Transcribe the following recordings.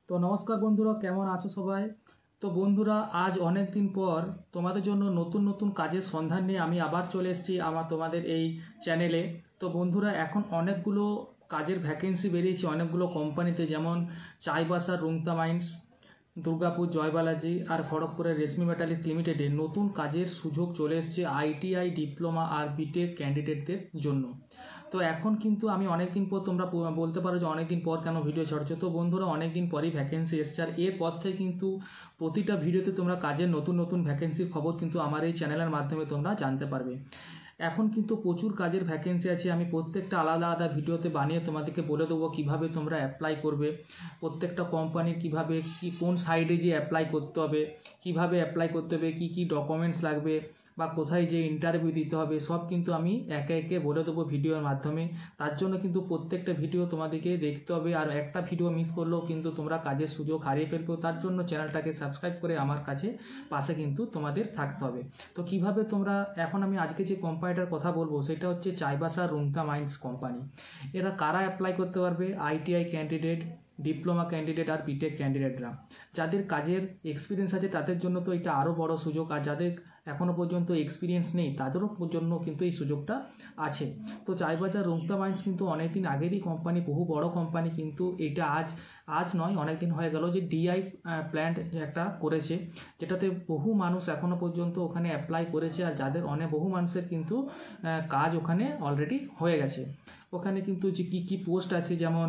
তো নমস্কার বন্ধুরা, কেমন আছো সবাই? তো বন্ধুরা, আজ অনেক দিন পর তোমাদের জন্য নতুন নতুন কাজের সন্ধান নিয়ে আমি আবার চলে এসেছি তোমাদের এই চ্যানেলে। তো বন্ধুরা, এখন অনেকগুলো কাজের ভ্যাকেন্সি বেরিয়েছে অনেকগুলো কোম্পানিতে, যেমন চাইবাসার রুংতা মাইন্স, দুর্গাপুর জয়বালাজি আর খড়গপুরের রেশমি মেটালিক লিমিটেডে নতুন কাজের সুযোগ চলে এসেছে আইটিআই, ডিপ্লোমা আর বিটেক ক্যান্ডিডেটদের জন্য। তো এখন কিন্তু আমি অনেকদিন পর, তোমরা বলতে পারো যে অনেকদিন পর কেন ভিডিও ছাড়ছো। তো বন্ধুরা, অনেকদিন পরই ভ্যাকেন্সি এসছে, আর এরপর থেকে কিন্তু প্রতিটা ভিডিওতে তোমরা কাজের নতুন নতুন ভ্যাকেন্সির খবর কিন্তু আমার এই চ্যানেলের মাধ্যমে তোমরা জানতে পারবে। এখন কিন্তু প্রচুর কাজের ভ্যাকেন্সি আছে, আমি প্রত্যেকটা আলাদা আলাদা ভিডিওতে বানিয়ে তোমাদেরকে বলে দেবো কীভাবে তোমরা অ্যাপ্লাই করবে, প্রত্যেকটা কোম্পানির কীভাবে কোন সাইডে যে অ্যাপ্লাই করতে হবে, কীভাবে অ্যাপ্লাই করতে হবে, কী কী ডকুমেন্টস লাগবে বা কোথায় যে ইন্টারভিউ দিতে হবে, সব কিন্তু আমি একে একে বলে দেবো ভিডিওর মাধ্যমে। তার জন্য কিন্তু প্রত্যেকটা ভিডিও তোমাদেরকে দেখতে হবে, আর একটা ভিডিও মিস করলেও কিন্তু তোমরা কাজের সুযোগ হারিয়ে ফেলবে। তার জন্য চ্যানেলটাকে সাবস্ক্রাইব করে আমার কাছে পাশে কিন্তু তোমাদের থাকতে হবে। তো কিভাবে তোমরা, এখন আমি আজকে যে কোম্পানিটার কথা বলবো সেটা হচ্ছে চাইবাসা রুংতা মাইন্স কোম্পানি। এরা কারা অ্যাপ্লাই করতে পারবে? আইটিআই ক্যান্ডিডেট, ডিপ্লোমা ক্যান্ডিডেট আর বিটেক ক্যান্ডিডেটরা। যাদের কাজের এক্সপিরিয়েন্স আছে তাদের জন্য তো এটা আরও বড় সুযোগ, আর যাদের এখনও পর্যন্ত এক্সপিরিয়েন্স নেই তাদেরও জন্য কিন্তু এই সুযোগটা আছে। তো চাইবাসা রুংতা মাইন্স কিন্তু অনেক দিন আগেরই কোম্পানি, বহু বড় কোম্পানি, কিন্তু এটা আজ নয়, অনেক দিন হয়ে গেল যে ডিআই প্ল্যান্ট একটা করেছে, যেটাতে বহু মানুষ এখনও পর্যন্ত ওখানে অ্যাপ্লাই করেছে, আর যাদের বহু মানুষের কিন্তু কাজ ওখানে অলরেডি হয়ে গেছে। ওখানে কিন্তু যে কী পোস্ট আছে, যেমন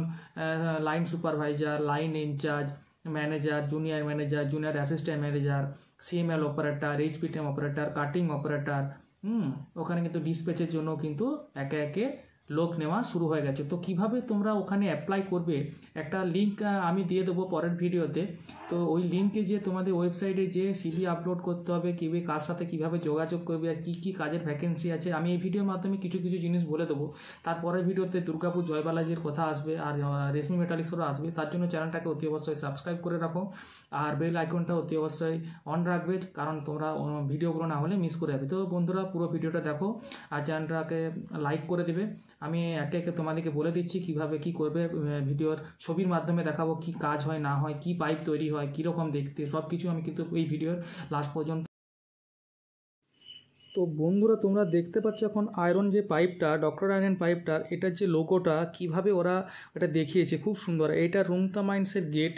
line supervisor, line incharge, manager, junior assistant manager, CML operator, HPTM operator, cutting operator, ওখানে কিন্তু ডিসপ্যাচের জন্য কিন্তু একে একে লোক নেওয়া শুরু হয়ে গেছে। তো কিভাবে তোমরা ওখানে অ্যাপ্লাই করবে, একটা লিঙ্ক আমি দিয়ে দেবো পরের ভিডিওতে। তো ওই লিঙ্কে যে তোমাদের ওয়েবসাইটে যে সিভি আপলোড করতে হবে, কীভাবে কার সাথে কীভাবে যোগাযোগ করবে, আর কী কী কাজের ভ্যাকেন্সি আছে, আমি এই ভিডিওর মাধ্যমে কিছু কিছু জিনিস বলে দেবো। তারপরের ভিডিওতে দুর্গাপুর জয়বালাজির কথা আসবে, আর রেশমি মেটালিক্সেরও আসবে। তার জন্য চ্যানেলটাকে অতি অবশ্যই সাবস্ক্রাইব করে রাখো, আর বেল আইকনটা অতি অবশ্যই অন রাখবে, কারণ তোমরা ভিডিওগুলো না হলে মিস করে যাবে। তো বন্ধুরা, পুরো ভিডিওটা দেখো আর চ্যানেলটাকে লাইক করে দেবে। আমি একে একে তোমাদেরকে বলে দিচ্ছি কিভাবে কি করবে। ভিডিওর ছবির মাধ্যমে দেখাবো কি কাজ হয় না হয়, কি পাইপ তৈরি হয়, কীরকম দেখতে, সব কিছু আমি কিন্তু এই ভিডিওর লাস্ট পর্যন্ত। তো বন্ধুরা, তোমরা দেখতে পাচ্ছ এখন আয়রন যে পাইপটা, ডক্টর আয়রন পাইপটার এটার যে লোগোটা কীভাবে ওরা এটা দেখিয়েছে, খুব সুন্দর। এটা রুংতা মাইন্সের গেট।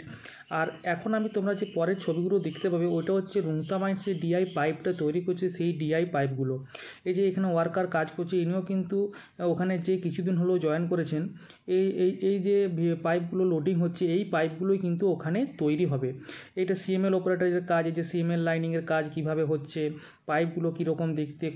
আর এখন আমি তোমরা যে পরের ছবিগুলো দেখতে পাবে, ওটা হচ্ছে রুংতা মাইন্সের ডিআই পাইপটা তৈরি করছে, সেই ডিআই পাইপগুলো। এই যে এখানে ওয়ার্কার কাজ করছে, ইনিও কিন্তু ওখানে যে কিছুদিন হলো জয়েন করেছেন। এই যে পাইপগুলো লোডিং হচ্ছে, এই পাইপগুলোই কিন্তু ওখানে তৈরি হবে। এটা সিএমএল অপারেটরের কাজ, এই যে সিএমএল লাইনিংয়ের কাজ কিভাবে হচ্ছে, পাইপগুলো কীরকম দেখতে,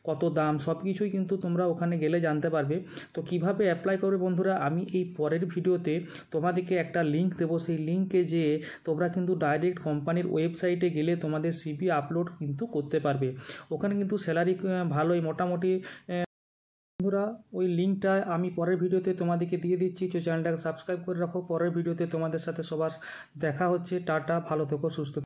কত দাম, সব কিছুই কিন্তু তোমরা ওখানে গেলে জানতে পারবে। তো কিভাবে অ্যাপ্লাই করবে বন্ধুরা, আমি এই পরের ভিডিওতে তোমাদেরকে একটা লিঙ্ক দেবো, সেই লিঙ্কে যেয়ে তোমরা কিন্তু ডাইরেক্ট কোম্পানির ওয়েবসাইটে গেলে তোমাদের সিভি আপলোড কিন্তু করতে পারবে। ওখানে কিন্তু স্যালারি ভালোই, মোটামুটি। বন্ধুরা, ওই লিঙ্কটা আমি পরের ভিডিওতে তোমাদেরকে দিয়ে দিচ্ছি, তো চ্যানেলটাকে সাবস্ক্রাইব করে রাখো। পরের ভিডিওতে তোমাদের সাথে সবার দেখা হচ্ছে। টাটা, ভালো থেকো, সুস্থ থেকো।